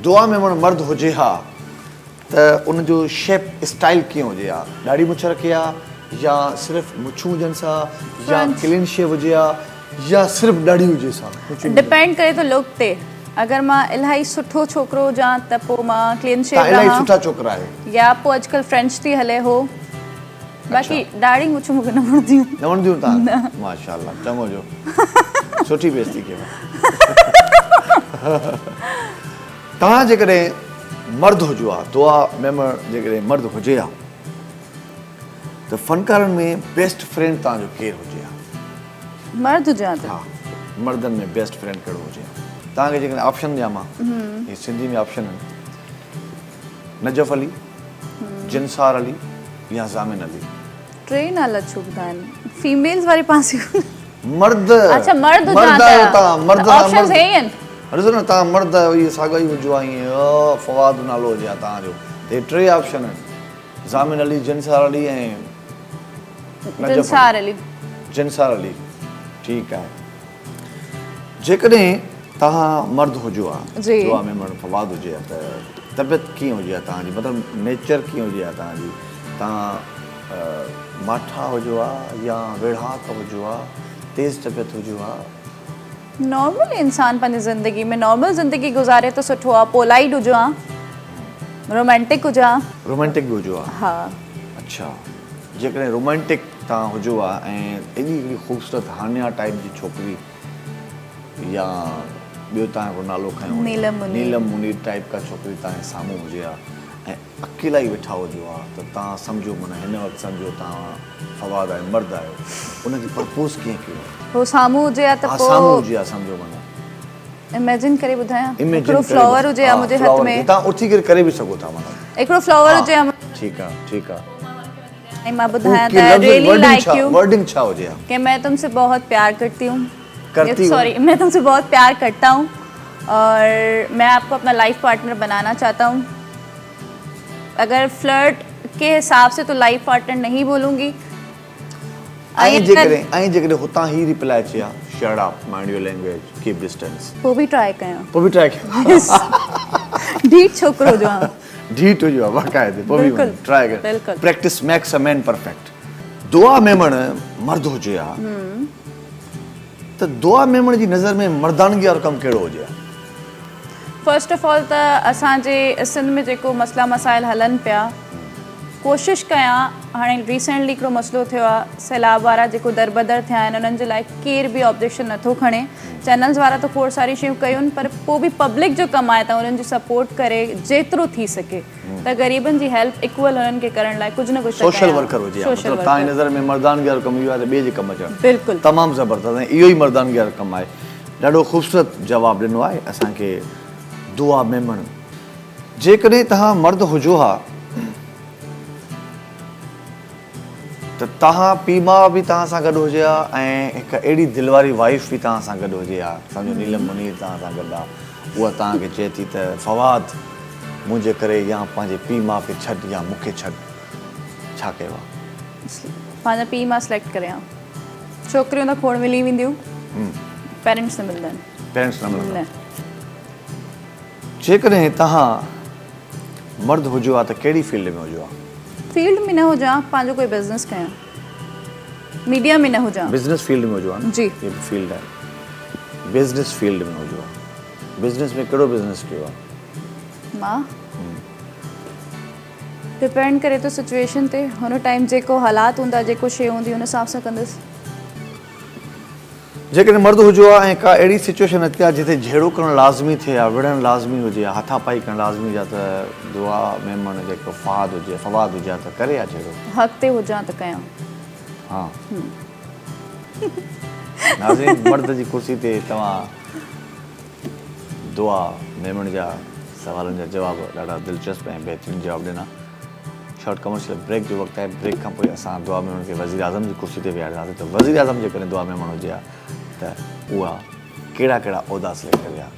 दुआ में मन मर्द हुजे हा त उन जो शेप स्टाइल कीअं हुजे हा, ॾाढी मुछ रखे हा या सिर्फ़ मुछूं हुजनि सां या French. क्लीन शेव हुजे हा या सिर्फ़ ॾाढी हुजे सां डिपेंड करे तो लुक ते। अगर मां इलाही सुठो छोकिरो हुजां त पोइ मां क्लीन शेव तव्हां इलाही रहां, सुठा छोकिरा आहियो। या पोइ अॼुकल्ह फ्रेंच थी हले हो। बाक़ी ॾाढी मुछूं मूंखे न वणंदियूं। न वणंदियूं तव्हां? माशाअल्लाह, चङो जो सुठी बेइज़ती कयव। तव्हां जेकॾहिं मर्द हुजो हा, दुआ मेंबर जेकॾहिं मर्द हुजे हा त फ़नकारनि में बेस्ट फ्रेंड तव्हांजो केरु हुजे हा? मर्द हुजां त हा, मर्दनि में बेस्ट फ्रेंड कहिड़ो हुजे हा? तव्हांखे जेकॾहिं ऑप्शन ॾियां मां, ही सिंधी में ऑप्शन आहिनि, नजफ़ अली, जिनसार अली या ज़ामिन अली। टे नाला छुकदा आहिनि फीमेल्स वारे पासे। मर्द। अच्छा मर्द हुजां त आहियो तव्हां, मर्द सां ऑप्शंस मर्द। हे ई आहिनि। ॾिसो न तव्हां मर्द आहियो, इहे साॻा ई हुजो आहे, ईअं फवाद नालो हुजे हा तव्हांजो, हे टे ऑप्शन आहिनि, ज़ामिन अली, जिनसार अली ऐं जिनसार अली। जिनसार अली, ठीकु आहे। जेकॾहिं तव्हां मर्द हुजो हा, जी। दुआ में मर्द फवाद हुजे हा त तबियत कीअं हुजे हा तव्हांजी, मतिलबु नेचर कीअं हुजे हा तव्हांजी? तव्हां माठा हुजो हा या वेढ़ाक हुजो हा, तेज़ तबियत हुजो हा? नॉर्मल इंसान पंहिंजी ज़िंदगी में नॉर्मल ज़िंदगी गुज़ारे त सुठो आहे, पोलाइट हुजो हा, रोमांटिक हुजो हा। रोमांटिक बि हुजो हा? हा। अच्छा, जेकॾहिं रोमांटिक तव्हां हुजो हा ऐं एॾी हिकिड़ी ख़ूबसूरत हानिया टाइप जी छोकिरी या ॿियो तव्हांजो नालो खयों नीलम मुनीर। नीलम मुनीर टाइप का छोकिरी तव्हांजे साम्हूं हुजे हा ऐं अकेला ई वेठा हुजो हा त तव्हां सम्झो माना हिन वक़्तु सम्झो तव्हां फवाद आहियो, मर्द आहियो, उनखे प्रपोज़ कीअं कयो? हो साम्हूं हुजे हा त हा, साम्हूं पोइ हुजे हा सम्झो माना इमेजिन करे ॿुधायां, इमेजिन हिकिड़ो करे फ्लावर हुजे हा मुंहिंजे हथ में, तव्हां उथी करे करे बि सघो था माना, हिकिड़ो फ्लावर हुजे हा ठीकु आहे, ठीकु आहे। ऐं मां ॿुधायां त रियली लाइक यू, वर्डिंग छा हुजे हा? कि मैं तुमसे बहुत प्यार करती हूँ, करती हूँ। सॉरी मैं तुमसे बहुत प्यार करता हूँ और मैं आपको अपना लाइफ पार्टनर बनाना चाहता हूँ। अगर फ्लर्ट के हिसाब से तो लाइफ पार्टनर नहीं बोलूँगी। ऐं जेकॾहिं हुतां ही रिप्लाई अचे हा, shirt up, mind your language, keep distance, पोइ बि ट्राई कयां, पोइ बि ट्राई कयो। ढीठ छोकिरो हुजो हा। ढीठ हुजो आहे बाक़ाइदे, पोइ बि बिल्कुलु, ट्राई कयो। बिल्कुलु। Practice makes a man perfect. दुआ मेमण मर्द हुजे हा त दुआ मेमण जी नज़र में मर्दानगी वारो कमु कहिड़ो हुजे हा? फर्स्ट ऑफ ऑल त असांजे सिंध में जेको मसइला मसाइल हलनि पिया, कोशिशि कयां, हाणे रिसेंटली हिकिड़ो मसइलो थियो आहे, सैलाब वारा जेको दरबदर थिया आहिनि उन्हनि जे लाइ केर बि ऑब्जेक्शन नथो खणे, चैनल्स वारा त खोड़ सारी शयूं कयूं, पर पोइ बि पब्लिक जो कमु आहे त उन्हनि जी सपोर्ट करे जेतिरो थी सघे त ग़रीबनि जी हेल्प इक्वल हुननि खे करण लाइ कुझु न कुझु सोशल वर्कर हुजे हा, मतिलबु तव्हांजी नज़र में मर्दानगी वारो कमु इहो आहे त ॿिए जे कमु अचणु बिल्कुलु तमामु ज़बरदस्त ऐं इहो ई मर्दानगी वारो कमु आहे। ॾाढो ख़ूबसूरत जवाबु ॾिनो आहे असांखे दुआ मेमण। जेकॾहिं तव्हां मर्द हुजो हा त तव्हां पीउ माउ बि तव्हां सां गॾु हुजे हा ऐं हिकु अहिड़ी दिलवारी वाइफ बि तव्हां सां गॾु हुजे हा, सम्झो नीलम मुनीर तव्हां सां गॾु आहे, उहा तव्हांखे चए थी त फवाद मुंहिंजे करे या पंहिंजे पीउ माउ खे छॾ या मूंखे छॾ, छा कयो आहे? पंहिंजा पीउ मां सिलेक्ट करियां। छोकिरियूं त खोड़ मिली वेंदियूं, पेरेंट्स न मिलंदा आहिनि। पेरेंट्स न मिलंदा। जेकॾहिं तव्हां मर्द हुजो हा त कहिड़ी फील्ड में हुजो हा? फील्ड में न हुजां, पंहिंजो कोई बिज़नेस कयां, मीडिया में न हुजां। बिज़नेस फील्ड में हुजो हा न? जी। ये भी फील्ड आहे, बिज़नेस फील्ड में हुजो हा। बिज़नेस में कहिड़ो बिज़नेस कयो आहे? मां डिपेंड करे थो सिचुएशन ते, हुन टाइम जेको हालात हूंदा, जेको शइ हूंदी हुन हिसाब सां कंदसि। जेकॾहिं मर्द हुजो आहे ऐं का अहिड़ी सिचुएशन अचे हा जिते झेड़ो करणु लाज़मी थिए हा, विढ़णु लाज़मी हुजे हा, हथापाई करणु लाज़मी हुजे हा त दुआ मेमण जेको फवाद हुजे हा त करे हा झेड़ो? हक़ ते हुजां त कयां। हा। नाज़रीन, मर्द जी कुर्सी ते तव्हां दुआ मेमण जा सवालनि जा जवाब ॾाढा दिलचस्प ऐं बहितरीनु जवाब ॾिना। शॉर्ट कमर्शियल ब्रेक जो वक़्तु आहे, ब्रेक खां पोइ असां दुआ मेमण खे वज़ीर आज़म जी कुर्सी ते विहारींदासीं त वज़ीर आज़म जेकॾहिं दुआ मेमण हुजे हा त उहा कहिड़ा कहिड़ा उहिदा हासिल करे विया।